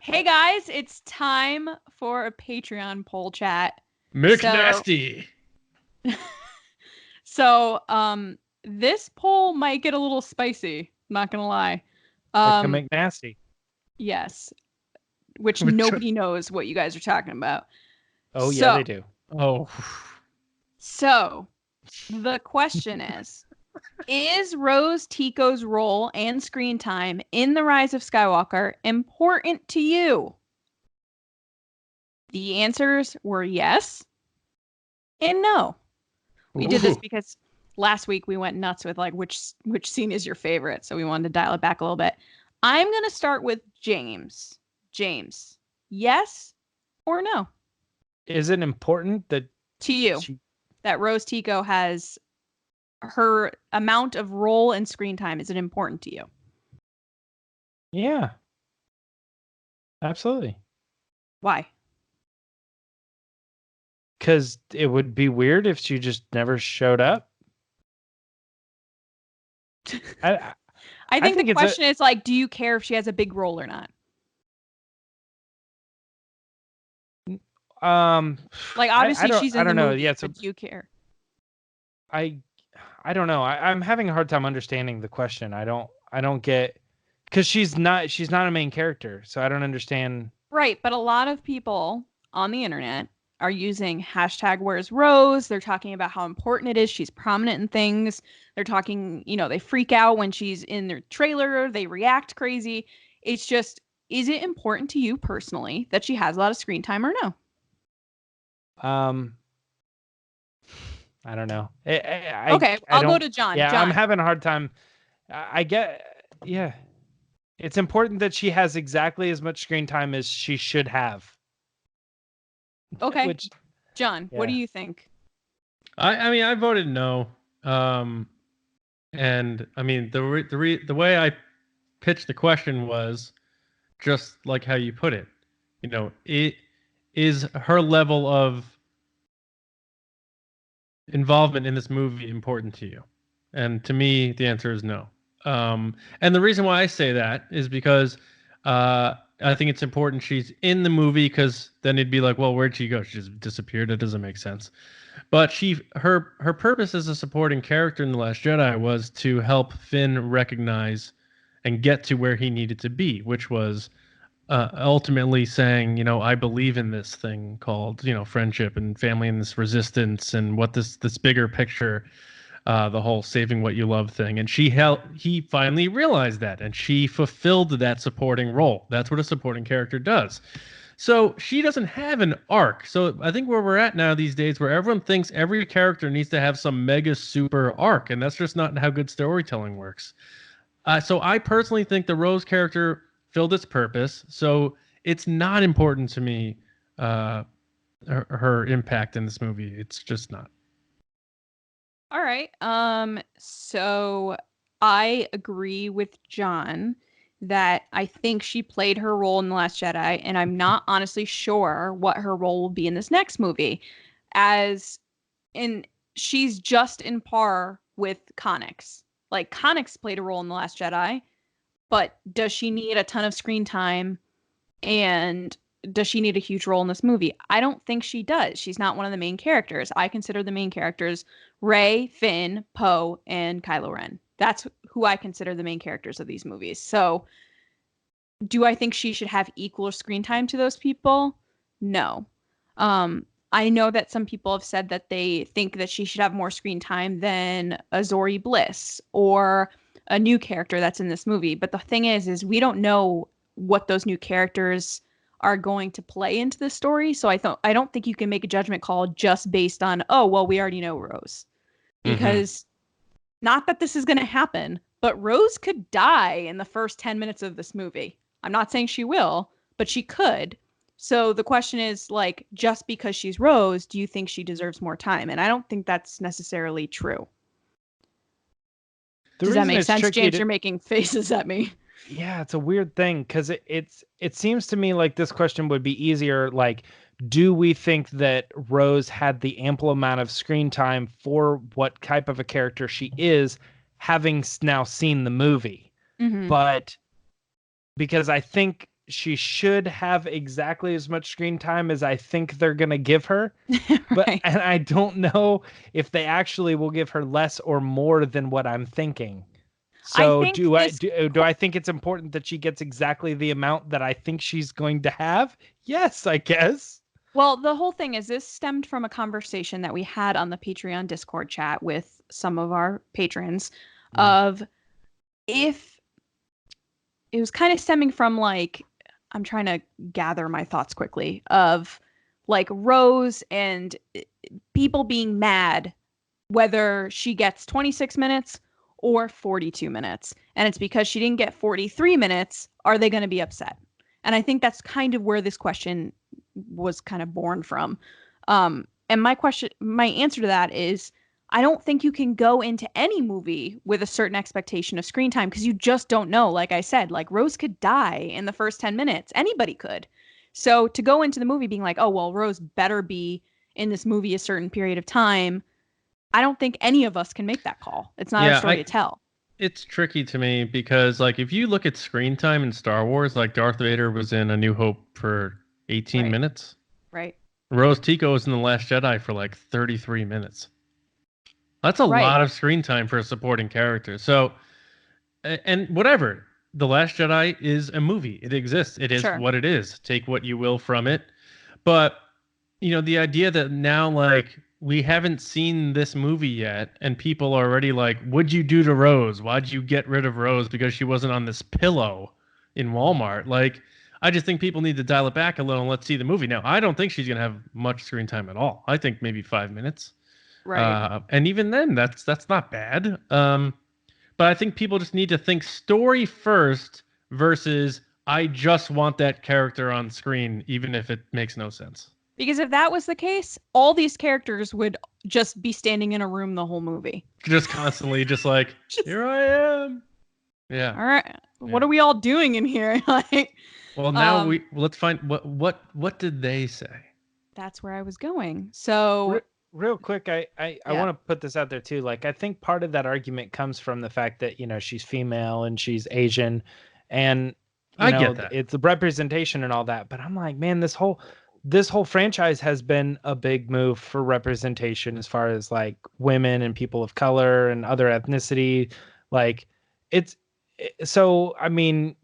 Hey guys, it's time for a Patreon poll chat. So, McNasty. so this poll might get a little spicy, not gonna lie. Like a Um, McNasty. yes, which Which, nobody knows what you guys are talking about. Oh, yeah, So, they do. oh, so the question is Rose Tico's role and screen time in The Rise of Skywalker important to you? The answers were yes and no. We did this ooh. because last week we went nuts with like which scene is your favorite, so we wanted to dial it back a little bit. I'm going to start with James. James, yes or no Is it important that to you she... that Rose Tico has her amount of role and screen time? Is it important to you? Yeah, absolutely. Why? Because it would be weird if she just never showed up. I I I think the think it's a question is like, do you care if she has a big role or not? um Like, I obviously don't she's in the know. movie, Yeah, so but do you care? I I don't know. I'm having a hard time understanding the question. I don't get, because she's not a main character, so I don't understand. Right, but a lot of people on the internet are using hashtag where's Rose. They're talking about how important it is. She's prominent in things. They're talking, they freak out when she's in their trailer. They react crazy. It's just, is it important to you personally that she has a lot of screen time or no? Um I don't know. Okay, I I'll go don't. to John. Yeah, I'm John, having a hard time. I get. Yeah, it's important that she has exactly as much screen time as she should have. okay. Which, John, what do yeah. you think? I mean, I voted no. Um, and I mean, the way I pitched the question was just like how you put it. It is her level of involvement in this movie important to you? And to me, the answer is no. And the reason why I say that is because I think it's important she's in the movie, because then it'd be like, well, where'd she go? She just disappeared. That doesn't make sense. But her purpose as a supporting character in The Last Jedi was to help Finn recognize and get to where he needed to be, which was ultimately saying, I believe in this thing called, friendship and family and this resistance and what this bigger picture, the whole saving what you love thing. And he finally realized that, and she fulfilled that supporting role. That's what a supporting character does. So she doesn't have an arc. So I think where we're at now these days, where everyone thinks every character needs to have some mega super arc, and that's just not how good storytelling works. So I personally think the Rose character filled its purpose. So it's not important to me, uh, her impact in this movie. It's just not. All right. So I agree with John that I think she played her role in The Last Jedi, and I'm not honestly sure what her role will be in this next movie. As in she's just in par with Connix. Like Connix played a role in The Last Jedi, but does she need a ton of screen time and does she need a huge role in this movie? I don't think she does. She's not one of the main characters. I consider the main characters Rey, Finn, Poe, and Kylo Ren. That's who I consider the main characters of these movies. So, do I think she should have equal screen time to those people? No. I know that some people have said that they think that she should have more screen time than Azori Bliss or a new character that's in this movie. But the thing is we don't know what those new characters are going to play into the story. So I don't think you can make a judgment call just based on, oh, well, we already know Rose. Mm-hmm. Because not that this is going to happen, but Rose could die in the first 10 minutes of this movie. I'm not saying she will, but she could. So the question is like, just because she's Rose, do you think she deserves more time? And I don't think that's necessarily true. The Does that reason make it's sense, tricky James? to... You're making faces at me. Yeah, it's a weird thing, because it seems to me like this question would be easier. Like, do we think that Rose had the ample amount of screen time for what type of a character she is, having now seen the movie? Mm-hmm. But because I think she should have exactly as much screen time as I think they're going to give her. But Right. and I don't know if they actually will give her less or more than what I'm thinking. I So think do I think it's important that she gets exactly the amount that I think she's going to have? Yes, I guess. Well, the whole thing is this stemmed from a conversation that we had on the Patreon Discord chat with some of our patrons of if it was kind of stemming from like I'm trying to gather my thoughts quickly of like Rose and people being mad whether she gets 26 minutes or 42 minutes. And it's because she didn't get 43 minutes, are they going to be upset? And I think that's kind of where this question was kind of born from. And my answer to that is I don't think you can go into any movie with a certain expectation of screen time because you just don't know. Like I said, like Rose could die in the first 10 minutes. Anybody could. So to go into the movie being like, oh, well, Rose better be in this movie a certain period of time, I don't think any of us can make that call. It's not our story to tell. It's tricky to me because like if you look at screen time in Star Wars, like Darth Vader was in A New Hope for 18 Right. minutes. Right. Rose Tico was in The Last Jedi for like 33 minutes. That's a Right. lot of screen time for a supporting character. So, and whatever, The Last Jedi is a movie. It exists. It is Sure. what it is. Take what you will from it. But, you know, the idea that now, like, we haven't seen this movie yet, and people are already like, what'd you do to Rose? Why'd you get rid of Rose because she wasn't on this pillow in Walmart? Like, I just think people need to dial it back a little and let's see the movie. Now, I don't think she's going to have much screen time at all. I think maybe 5 minutes. Right. And even then, that's not bad. But I think people just need to think story first versus I just want that character on screen, even if it makes no sense. Because if that was the case, all these characters would just be standing in a room the whole movie. Just constantly, just like, here I am. Yeah. All right. What are we all doing in here? Like, well, now let's find what did they say? That's where I was going. So real quick, I want to put this out there too. Like, I think part of that argument comes from the fact that, you know, she's female and she's Asian, and I get that it's the representation and all that. But I'm like, man, this whole franchise has been a big move for representation as far as like women and people of color and other ethnicity. Like, so I mean,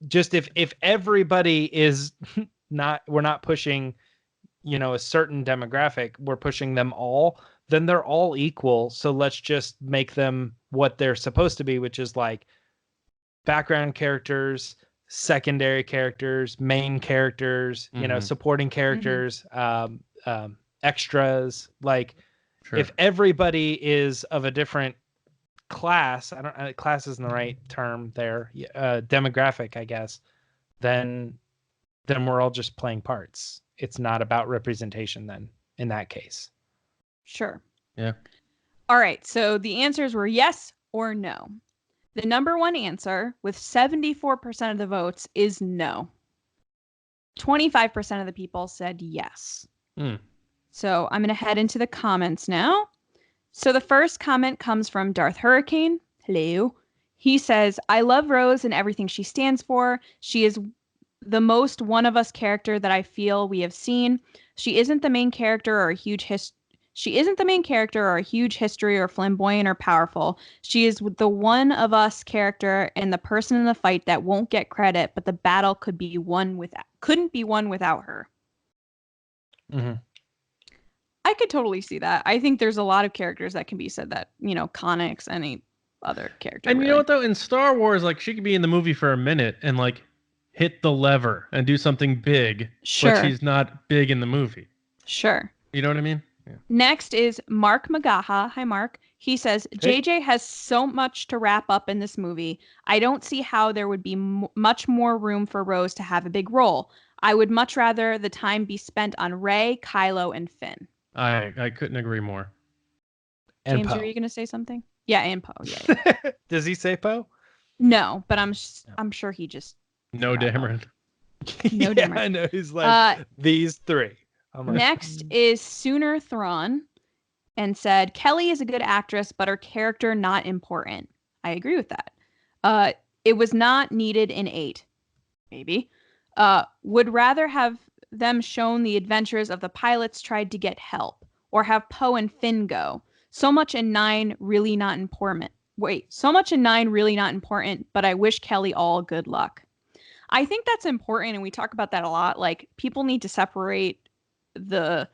just if everybody is we're not pushing, you know, a certain demographic, we're pushing them all, then they're all equal. So let's just make them what they're supposed to be, which is like background characters, secondary characters, main characters, you know, supporting characters, extras. Like, if everybody is of a different class, class isn't the right term there, demographic, I guess, then we're all just playing parts. It's not about representation then in that case. Sure. Yeah. All right. So the answers were yes or no. The number one answer with 74% of the votes is no. 25% of the people said yes. So I'm going to head into the comments now. So the first comment comes from Darth Hurricane. Hello. He says, I love Rose and everything she stands for. She is the most one of us character that I feel we have seen. She isn't the main character or a huge history or flamboyant or powerful. She is the one of us character and the person in the fight that won't get credit, but the battle couldn't be won without her. I could totally see that. I think there's a lot of characters that can be said that, you know, Connix, any other character. And really. You know what though? In Star Wars, like she could be in the movie for a minute and like hit the lever and do something big, but she's not big in the movie. Sure. You know what I mean? Yeah. Next is Mark Magaha. Hi, Mark. He says, JJ has so much to wrap up in this movie. I don't see how there would be much more room for Rose to have a big role. I would much rather the time be spent on Rey, Kylo, and Finn. I couldn't agree more. And James, are you going to say something? Yeah, and Poe. Yeah. Does he say Poe? No, but I'm sure he just... No, Dameron. No, Dameron. I know. He's like, these three. Next is Sooner Thrawn and said, Kelly is a good actress, but her character not important. I agree with that. It was not needed in 8. Maybe. Would rather have them shown the adventures of the pilots tried to get help, or have Poe and Finn go. So much in 9 really not important. Wait, so much in 9 really not important, but I wish Kelly all good luck. I think that's important, and we talk about that a lot. Like, people need to separate the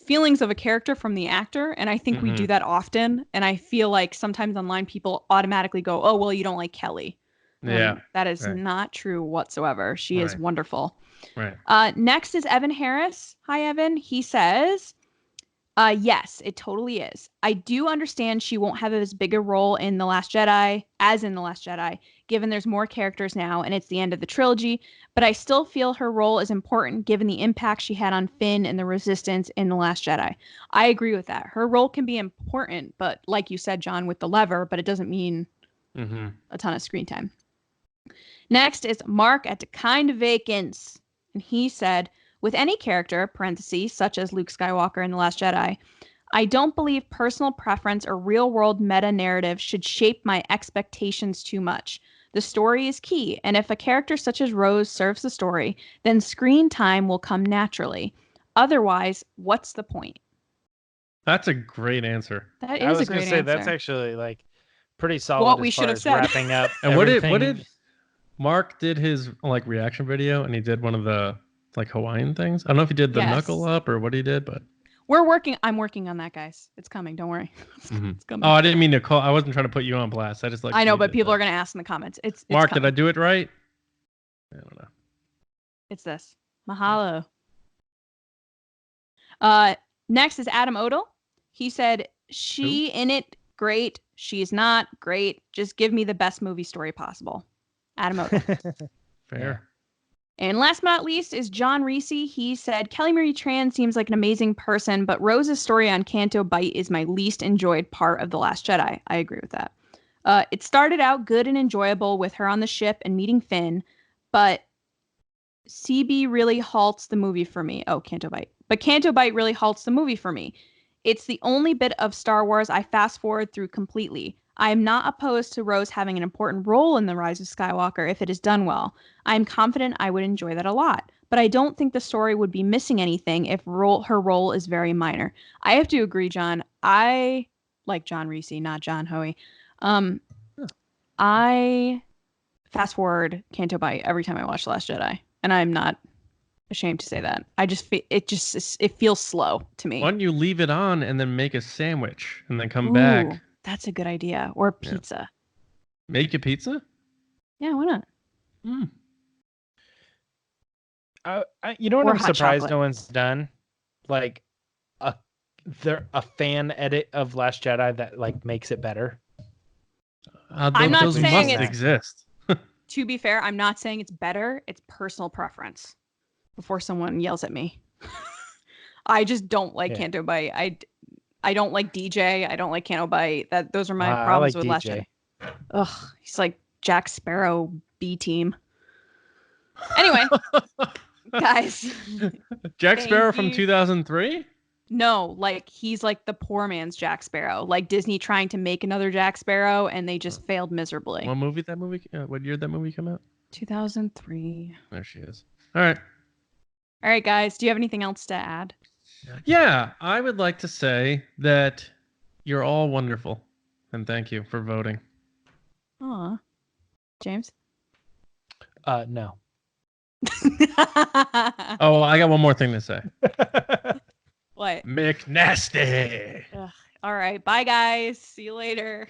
feelings of a character from the actor, and I think we do that often. And I feel like sometimes online people automatically go, "Oh, well, you don't like Kelly." Yeah, That is not true whatsoever. She is wonderful. Right. Next is Evan Harris. Hi, Evan. He says, yes, it totally is. I do understand she won't have as big a role in The Last Jedi as in The Last Jedi, given there's more characters now and it's the end of the trilogy, but I still feel her role is important given the impact she had on Finn and the Resistance in The Last Jedi. I agree with that. Her role can be important, but like you said, John, with the lever, but it doesn't mean a ton of screen time. Next is Maerk at Kind of Vacants. And he said, with any character, parentheses, such as Luke Skywalker in The Last Jedi, I don't believe personal preference or real-world meta-narrative should shape my expectations too much. The story is key, and if a character such as Rose serves the story, then screen time will come naturally. Otherwise, what's the point? That's a great answer. That is a great answer. That's actually like pretty solid what as we far should have as said. Wrapping up. And what did Maerk did his like reaction video, and he did one of the like Hawaiian things. I don't know if he did the knuckle up or what he did, but I'm working on that, guys. It's coming. Don't worry. It's coming. Oh, I didn't mean to call. I wasn't trying to put you on blast. I just like. I know, but people are gonna ask in the comments. It's Maerk, coming. did I do it right? I don't know. It's this. Mahalo. Next is Adam Odell. He said, "She in it great. She's not great. Just give me the best movie story possible." Adam Odell. Fair. And last but not least is John Reese. He said, Kelly Marie Tran seems like an amazing person, but Rose's story on Canto Bight is my least enjoyed part of The Last Jedi. I agree with that. It started out good and enjoyable with her on the ship and meeting Finn, but CB really halts the movie for me. Oh, Canto Bight. But Canto Bight really halts the movie for me. It's the only bit of Star Wars I fast forward through completely. I am not opposed to Rose having an important role in The Rise of Skywalker if it is done well. I am confident I would enjoy that a lot, but I don't think the story would be missing anything if her role is very minor. I have to agree, John. I like John Reese, not John Hoey. I fast forward Canto Bight every time I watch The Last Jedi, and I'm not ashamed to say that. I just it feels slow to me. Why don't you leave it on and then make a sandwich and then come back? That's a good idea. Or pizza. Yeah. Make a pizza? Yeah, why not? You know what I'm surprised chocolate. No one's done? Like a fan edit of Last Jedi that like makes it better. I'm not those saying must exist. To be fair, I'm not saying it's better. It's personal preference. Before someone yells at me. I just don't like Canto Bight. I don't like DJ. I don't like Canto Bight. Those are my problems with Last Jedi. Ugh, he's like Jack Sparrow B team. Anyway, guys. Jack Sparrow from 2003? No, like he's like the poor man's Jack Sparrow. Like Disney trying to make another Jack Sparrow, and they just failed miserably. What year did that movie come out? 2003. There she is. All right. All right, guys. Do you have anything else to add? Yeah, I would like to say that you're all wonderful, and thank you for voting. Aw. James? No. Oh, I got one more thing to say. What? McNasty. All right. Bye, guys. See you later.